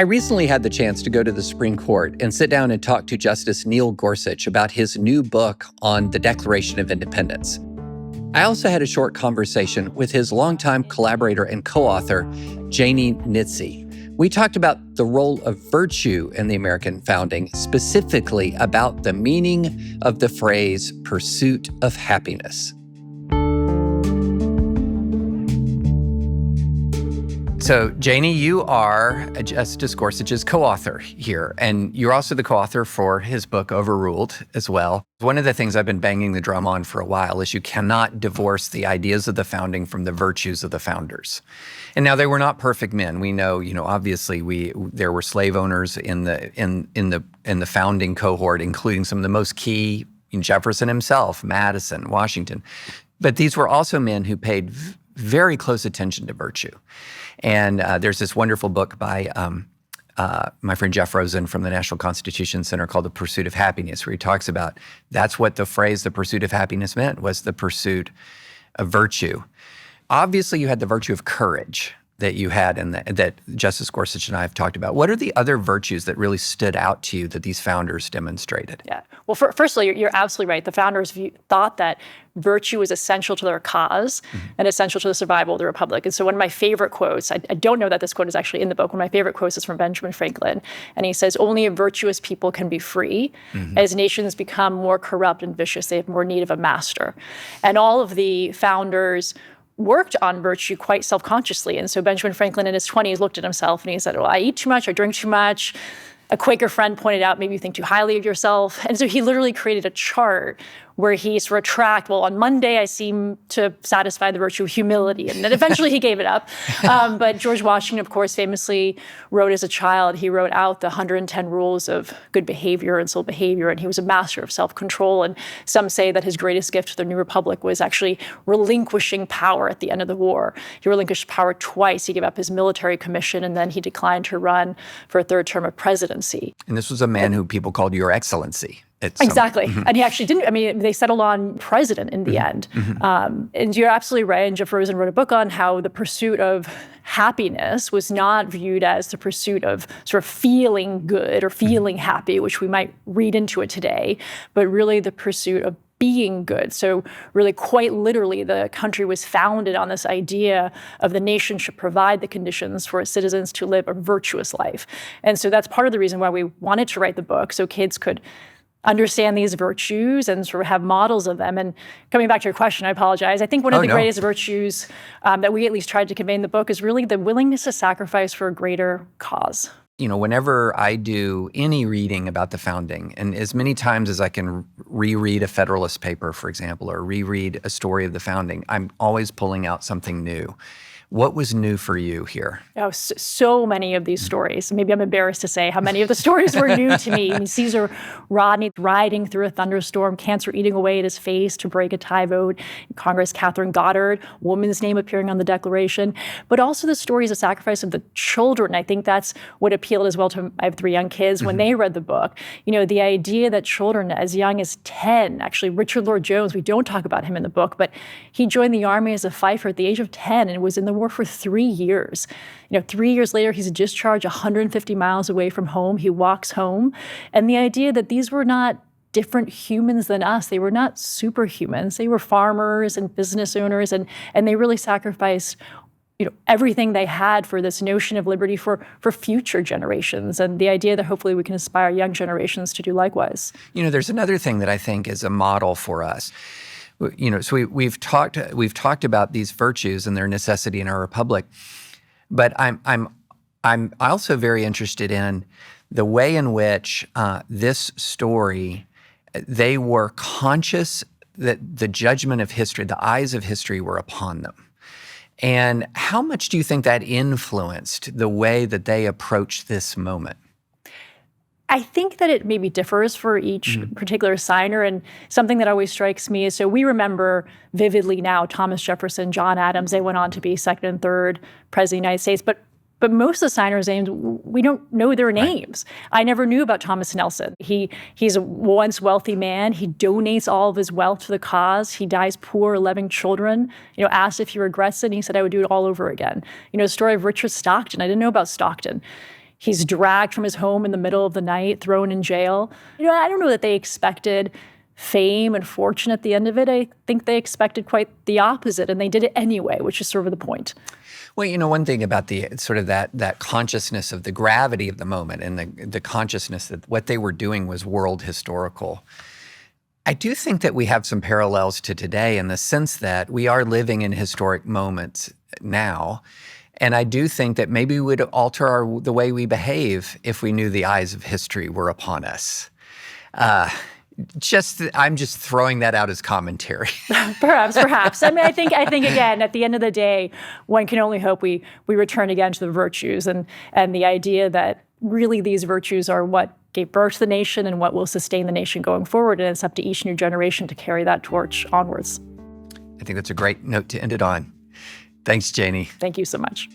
I recently had the chance to go to the Supreme Court and sit down and talk to Justice Neil Gorsuch about his new book on the Declaration of Independence. I also had a short conversation with his longtime collaborator and co-author, Janie Nitze. We talked about the role of virtue in the American founding, specifically about the meaning of the phrase pursuit of happiness. So, Janie, you are Justice Gorsuch's co-author here, and you're also the co-author for his book, Overruled, as well. One of the things I've been banging the drum on for a while is you cannot divorce the ideas of the founding from the virtues of the founders. And now, they were not perfect men. We know, obviously, there were slave owners in the founding cohort, including some of the most key, Jefferson himself, Madison, Washington. But these were also men who paid very close attention to virtue. And there's this wonderful book by my friend Jeff Rosen from the National Constitution Center called The Pursuit of Happiness, where he talks about that's what the phrase the pursuit of happiness meant, was the pursuit of virtue. Obviously, you had the virtue of courage that you had and that Justice Gorsuch and I have talked about. What are the other virtues that really stood out to you that these founders demonstrated? Yeah. Well, firstly, you're absolutely right. The founders thought that virtue was essential to their cause and essential to the survival of the republic. And so one of my favorite quotes, I don't know that this quote is actually in the book, one of my favorite quotes is from Benjamin Franklin. And he says, "Only a virtuous people can be free. As nations become more corrupt and vicious, they have more need of a master." And all of the founders worked on virtue quite self-consciously. And so Benjamin Franklin in his 20s looked at himself and he said, well, I eat too much, I drink too much. A Quaker friend pointed out, maybe you think too highly of yourself. And so he literally created a chart where he sort of tracked, well, on Monday, I seem to satisfy the virtue of humility. And then eventually he gave it up. But George Washington, of course, famously wrote as a child, he wrote out the 110 rules of good behavior and civil behavior. And he was a master of self-control. And some say that his greatest gift to the new republic was actually relinquishing power at the end of the war. He relinquished power twice. He gave up his military commission, and then he declined to run for a third term of presidency. And this was a man who people called Your Excellency. Exactly. And he actually didn't, they settled on president in the end. And you're absolutely right. And Jeff Rosen wrote a book on how the pursuit of happiness was not viewed as the pursuit of sort of feeling good or feeling happy, which we might read into it today, but really the pursuit of being good. So really, quite literally, the country was founded on this idea of the nation should provide the conditions for its citizens to live a virtuous life. And so that's part of the reason why we wanted to write the book, so kids could understand these virtues and sort of have models of them. And coming back to your question, I apologize. I think one of the greatest virtues that we at least tried to convey in the book is really the willingness to sacrifice for a greater cause. Whenever I do any reading about the founding, and as many times as I can reread a Federalist paper, for example, or reread a story of the founding, I'm always pulling out something new. What was new for you here? Oh, so many of these stories. Maybe I'm embarrassed to say how many of the stories were new to me. I mean, Caesar Rodney riding through a thunderstorm, cancer eating away at his face to break a tie vote. In Congress, Catherine Goddard, woman's name appearing on the Declaration. But also the stories of sacrifice of the children. I think that's what appealed as well to, I have 3 young kids, when they read the book. The idea that children as young as 10, actually Richard Lloyd Jones, we don't talk about him in the book, but he joined the Army as a fifer at the age of 10 and was in the war for 3 years. 3 years later, he's discharged 150 miles away from home. He walks home. And the idea that these were not different humans than us. They were not superhumans. They were farmers and business owners, and they really sacrificed everything they had for this notion of liberty for future generations, and the idea that hopefully we can inspire young generations to do likewise. There's another thing that I think is a model for us. So we've talked about these virtues and their necessity in our republic, but I'm also very interested in the way in which this story, they were conscious that the judgment of history, the eyes of history, were upon them. And how much do you think that influenced the way that they approached this moment? I think that it maybe differs for each particular signer, and something that always strikes me is, so we remember vividly now Thomas Jefferson, John Adams, they went on to be second and third president of the United States, but most of the signers' names, we don't know their names. Right. I never knew about Thomas Nelson. He's a once wealthy man. He donates all of his wealth to the cause. He dies poor, 11 children. Asked if he regrets it, and he said, I would do it all over again. The story of Richard Stockton, I didn't know about Stockton. He's dragged from his home in the middle of the night, thrown in jail. I don't know that they expected fame and fortune at the end of it. I think they expected quite the opposite, and they did it anyway, which is sort of the point. Well, one thing about the sort of that consciousness of the gravity of the moment and the consciousness that what they were doing was world historical. I do think that we have some parallels to today in the sense that we are living in historic moments now. And I do think that maybe we would alter the way we behave if we knew the eyes of history were upon us. I'm just throwing that out as commentary. Perhaps. I mean, I think again, at the end of the day, one can only hope we return again to the virtues and the idea that really these virtues are what gave birth to the nation and what will sustain the nation going forward. And it's up to each new generation to carry that torch onwards. I think that's a great note to end it on. Thanks, Janie. Thank you so much.